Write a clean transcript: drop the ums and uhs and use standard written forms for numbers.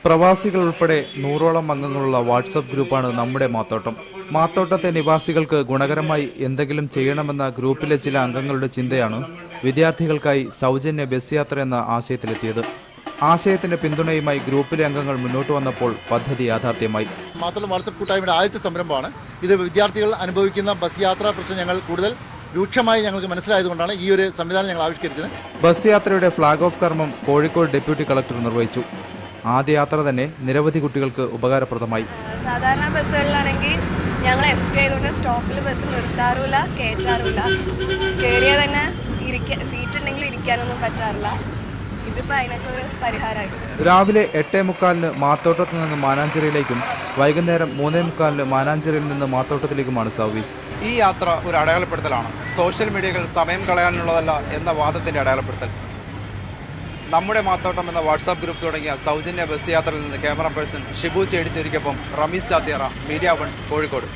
പ്രവാസികൾ ഉൾപ്പെടെ 100ഓളം അംഗങ്ങളുള്ള വാട്സപ്പ് ഗ്രൂപ്പാണ് നമ്മുടെ മാത്തോട്ടം. മാത്തോട്ടത്തെ നിവാസികൾക്ക് ഗുണകരമായി എന്തെങ്കിലും ചെയ്യണമെന്ന ഗ്രൂപ്പിലെ ചില അംഗങ്ങളുടെ ചിന്തയാണ് വിദ്യാർത്ഥികൾക്കായി സൗജന്യ ബസ് യാത്ര എന്ന ആശയത്തിലെത്തിയത്. ആശയത്തിന്റെ പിന്തുണയുമായി ഗ്രൂപ്പിലെ അംഗങ്ങൾ മുന്നോട്ട് വന്നപ്പോൾ പദ്ധതി യാഥാർത്ഥ്യമായി. മാത്തോട്ടം വാട്സപ്പ് കൂട്ടായ്മയുടെ ആദ്യത്തെ സംരംഭമാണ് ഇത്. വിദ്യാർത്ഥികൾ അനുഭവിക്കുന്ന ബസ് യാത്രാ പ്രശ്നം ഞങ്ങൾ കൂടുതൽ രൂക്ഷമായി ഞങ്ങൾക്ക് മനസ്സിലായതുകൊണ്ടാണ് ഈ ഒരു സംവിധാനം ഞങ്ങൾ ആവിഷ്കരിച്ചത്. ബസ് യാത്രയുടെ ഫ്ളാഗ് ഓഫ് കർമ്മം കോഴിക്കോട് ഡെപ്യൂട്ടി കളക്ടർ നിർവഹിച്ചു. ആദ്യ യാത്ര തന്നെ നിരവധി കുട്ടികൾക്ക് ഉപകാരപ്രദമായി. സാധാരണ ബസ്സുകളിലാണെങ്കിൽ ഞങ്ങൾ എക്സ്പെക്ട് ചെയ്തുകൊണ്ട് സ്റ്റോപ്പിൽ ബസ് നിർത്താറില്ല, കയറ്റാറില്ല. കയറിയ തന്നെ സീറ്റ് ഉണ്ടെങ്കിൽ ഇരിക്കാനൊന്നും പറ്റാറില്ല. ഇതിപ്പോൾ അതിനൊക്കെ ഒരു പരിഹാരമായി. രാവിലെ 8:45 മാത്തോട്ടത്തിൽ നിന്ന് മാനാഞ്ചേരിയിലേക്കും വൈകുന്നേരം 3:45 മാനാഞ്ചേരിയിൽ നിന്ന് മാത്തോട്ടത്തിലേക്കുമാണ് സർവീസ്. ഈ യാത്ര ഒരു അടയാളപ്പെടുത്തലാണ്. സോഷ്യൽ മീഡിയകൾ സമയം കളയാനുള്ളതല്ല എന്ന വാദത്തിന്റെ അടയാളപ്പെടുത്തൽ. നമ്മുടെ മാത്തോട്ടം എന്ന വാട്സാപ്പ് ഗ്രൂപ്പ് തുടങ്ങിയ സൗജന്യ ബസ് യാത്രയിൽ നിന്ന് ക്യാമറ പേഴ്സൺ ഷിബു ചേടിച്ചേരിക്കൊപ്പം റമീസ് ചാത്തിയറ, മീഡിയ 1 കോഴിക്കോട്.